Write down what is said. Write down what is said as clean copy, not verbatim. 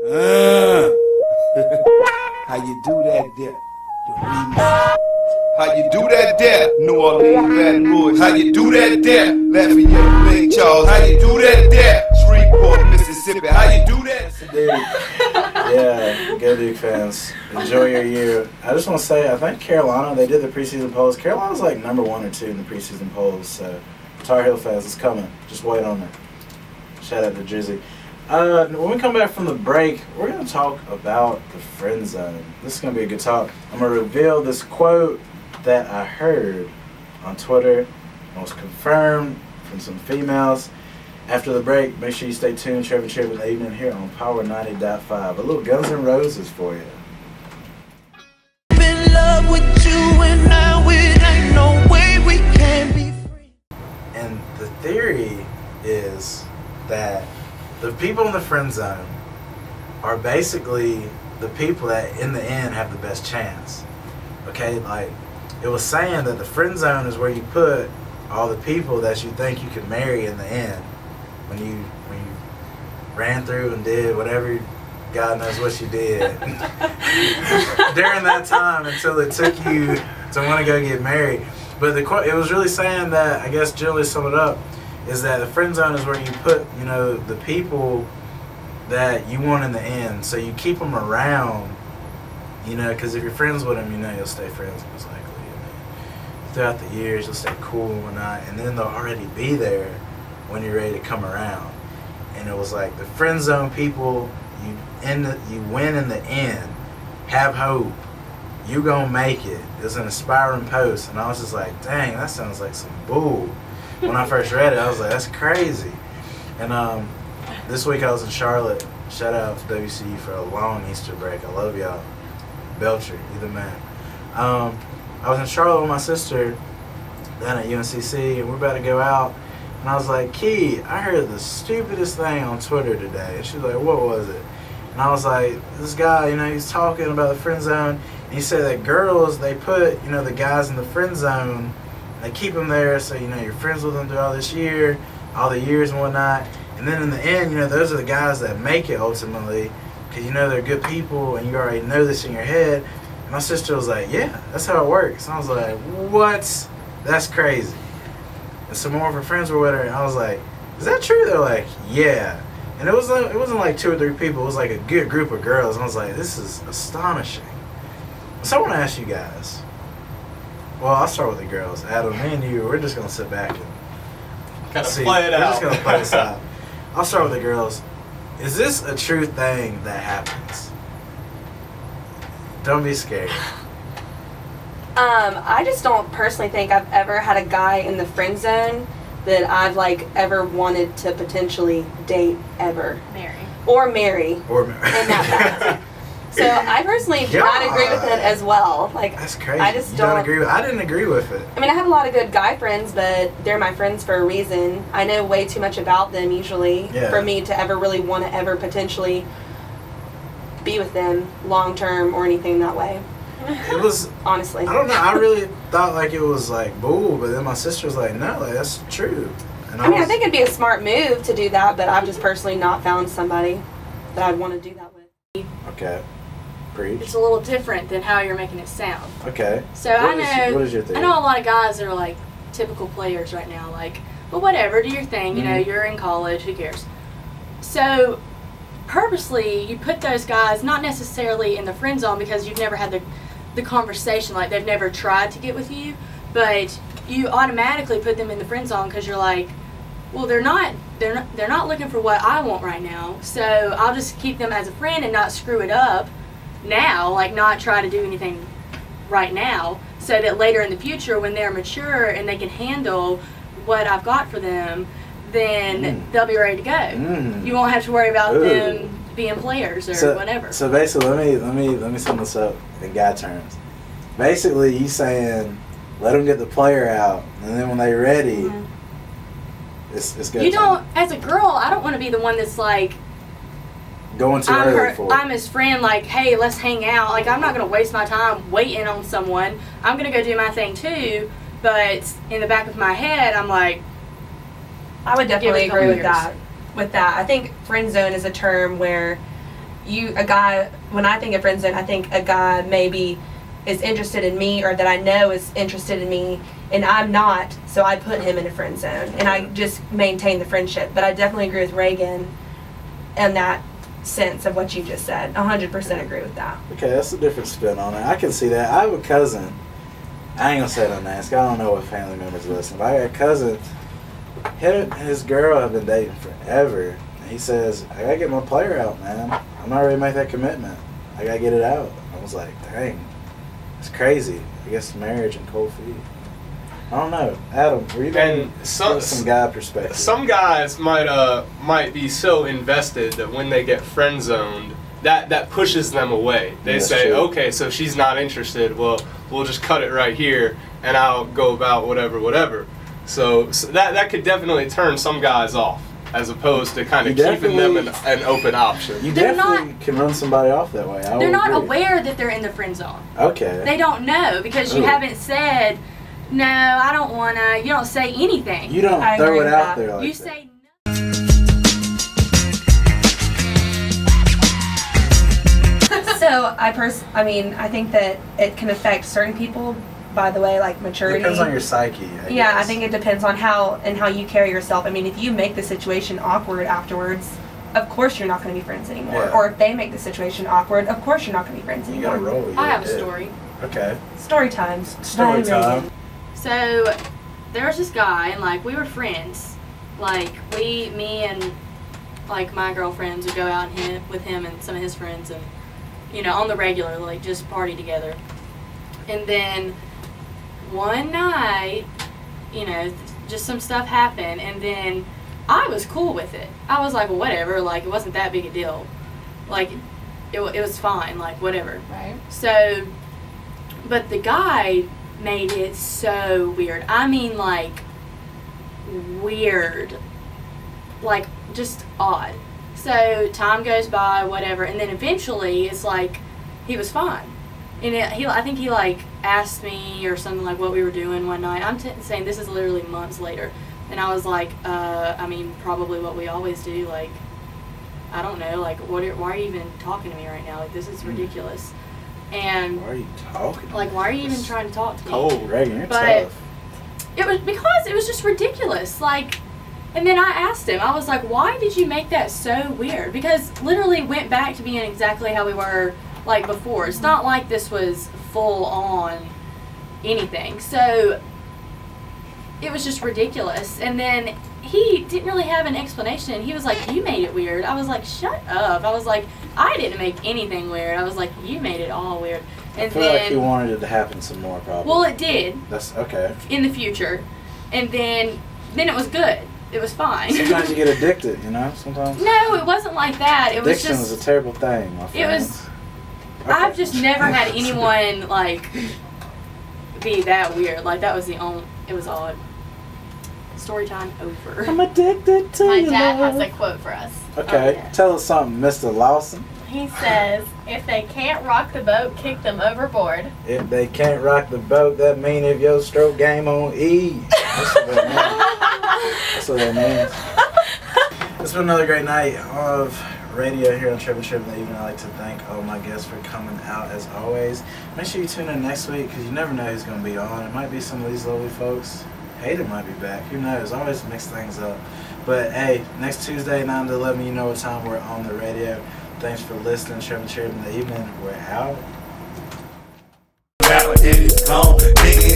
How you do that there? How you do that there? New Orleans, Baton Rouge. How you do that there? Lafayette, Lake Charles. How you do that there? Shreveport, Mississippi. How you do that? Dude, yeah, go Duke fans. Enjoy your year. I just want to say, I think Carolina, they did the preseason polls. Carolina's like number 1 or 2 in the preseason polls, so Tar Heel fans, it's coming. Just wait on it. Shout out to Drizzy. When we come back from the break, we're going to talk about the friend zone. This is going to be a good talk. I'm going to reveal this quote that I heard on Twitter. It was confirmed from some females. After the break, make sure you stay tuned. Trev and Tribb in the evening here on Power 90.5. A little Guns N' Roses for you. In love with you and now it ain't no way we can be free. And the theory is that the people in the friend zone are basically the people that in the end have the best chance. Okay, like it was saying that the friend zone is where you put all the people that you think you could marry in the end. When you ran through and did whatever God knows what you did during that time until it took you to want to go get married. But it was really saying that, I guess generally sum it up, is that the friend zone is where you put, you know, the people that you want in the end. So you keep them around, you know, because if you're friends with them, you know you'll stay friends most likely. And throughout the years, you'll stay cool and whatnot, and then they'll already be there when you're ready to come around. And it was like the friend zone people, you win in the end. Have hope. You gonna make it. It's an inspiring post, and I was just like, dang, that sounds like some bull. When I first read it, I was like, that's crazy. And this week I was in Charlotte. Shout out to WCU for a long Easter break. I love y'all. Belcher, either man. I was in Charlotte with my sister down at UNCC, and we're about to go out. And I was like, Key, I heard the stupidest thing on Twitter today. And she's like, what was it? And I was like, this guy, you know, he's talking about the friend zone. And he said that girls, they put, you know, the guys in the friend zone, they keep them there so, you know, you're friends with them through all this year, all the years and whatnot. And then in the end, you know, those are the guys that make it ultimately because, you know, they're good people and you already know this in your head. And my sister was like, yeah, that's how it works. And I was like, what? That's crazy. And some more of her friends were with her, and I was like, is that true? They're like, yeah. And it wasn't like 2 or 3 people. It was like a good group of girls. And I was like, this is astonishing. So I want to ask you guys. Well, I'll start with the girls. Adam, me and you, we're just going to sit back and kind of play it out. We're just going to play this out. I'll start with the girls. Is this a true thing that happens? Don't be scared. I just don't personally think I've ever had a guy in the friend zone that I've like ever wanted to potentially date ever. Marry. In that fact. So I personally do not agree with it as well. Like that's crazy. I just don't agree with. I didn't agree with it. I mean, I have a lot of good guy friends, but they're my friends for a reason. I know way too much about them usually for me to ever really want to ever potentially be with them long term or anything that way. It was honestly. I don't know. I really thought like it was like bull, but then my sister was like, "No, like, that's true." And I think it'd be a smart move to do that, but I've just personally not found somebody that I'd want to do that with. Okay, preach. It's a little different than how you're making it sound. Okay. So what is your thing? I know a lot of guys that are like typical players right now. Like, well, whatever, do your thing. You know, you're in college. Who cares? So purposely, you put those guys not necessarily in the friend zone because you've never had the conversation, like they've never tried to get with you, but you automatically put them in the friend zone because you're like, well, they're not looking for what I want right now, so I'll just keep them as a friend and not screw it up now, like not try to do anything right now, so that later in the future when they're mature and they can handle what I've got for them, then they'll be ready to go. You won't have to worry about them being players or whatever. So basically, let me sum this up in guy terms. Basically, you saying let them get the player out, and then when they're ready, it's good. You don't, as a girl, I don't want to be the one that's like going too early for it. I'm his friend, like, hey, let's hang out. Like, I'm not going to waste my time waiting on someone. I'm going to go do my thing too, but in the back of my head, I'm like, I would definitely agree with that. I think friend zone is a term where when I think of friend zone, I think a guy maybe is interested in me, or that I know is interested in me, and I'm not, so I put him in a friend zone, and I just maintain the friendship. But I definitely agree with Reagan in that sense of what you just said. 100% agree with that. Okay, that's a different spin on it. I can see that. I have a cousin. I ain't gonna say it on that. I don't know what family members listen, but I got a cousin. Him and his girl have been dating forever. And he says, I gotta get my player out, man. I'm not ready to make that commitment. I gotta get it out. I was like, dang, it's crazy. I guess marriage and cold feet. I don't know. Adam, were you going to some guy perspective? Some guys might be so invested that when they get friend zoned, that pushes them away. They say, okay, so she's not interested. Well, we'll just cut it right here, and I'll go about whatever. So that could definitely turn some guys off, as opposed to kind of keeping them an open option. You definitely can run somebody off that way. They're not aware that they're in the friend zone. Okay. They don't know because you haven't said, no, I don't want to. You don't say anything. You don't throw it out there like that. You say no. So I think that it can affect certain people. By the way, like maturity. Depends on your psyche. I guess. I think it depends on how you carry yourself. I mean, if you make the situation awkward afterwards, of course you're not going to be friends anymore. Yeah. Or if they make the situation awkward, of course you're not going to be friends anymore. You gotta roll. I have a story. Okay. Story time. Story time. So there was this guy, and like we were friends. Like me and like my girlfriends would go out with him and some of his friends, and on the regular, like just party together. And then one night, just some stuff happened, and then I was cool with it. I was like, well, whatever, like it wasn't that big a deal. Like it was fine, like whatever. Right. So, but the guy made it so weird. I mean, like weird, like just odd. So time goes by, whatever, and then eventually it's like he was fine. And I think he like asked me or something like what we were doing one night. I'm saying this is literally months later, and I was like, I mean, probably what we always do. Like, I don't know, like, why are you even talking to me right now? Like, this is ridiculous. And why are you talking? Like, why are you even trying to talk to me? Oh, Reagan, you're tough. It was because it was just ridiculous. Like, and then I asked him, I was like, why did you make that so weird? Because literally went back to being exactly how we were like before. It's not like this was full on anything. So it was just ridiculous. And then he didn't really have an explanation. He was like, you made it weird. I was like, shut up. I was like, I didn't make anything weird. I was like, you made it all weird. And I feel like he wanted it to happen some more, probably. Well, it did. That's okay. In the future. And then it was good. It was fine. Sometimes you get addicted, sometimes. No, it wasn't like that. It Addiction was just... is a terrible thing, my friend. It was... Okay. I've just never had anyone, like, be that weird. Like, that was the only... It was odd. Story time over. I'm addicted to My you. dad has a quote for us. Okay, tell us something, Mr. Lawson. He says, if they can't rock the boat, kick them overboard. If they can't rock the boat, that mean if your stroke game on E. That's what that means. That's what that means. It's been another great night of radio here on Trev and Tribb in the evening. I'd like to thank all my guests for coming out as always. Make sure you tune in next week because you never know who's going to be on. It might be some of these lovely folks. Hayden might be back. Who knows? Always mix things up. But hey, next Tuesday, 9 to 11, you know what time we're on the radio. Thanks for listening. Trev and Tribb in the evening. We're out. It is gone. Nigga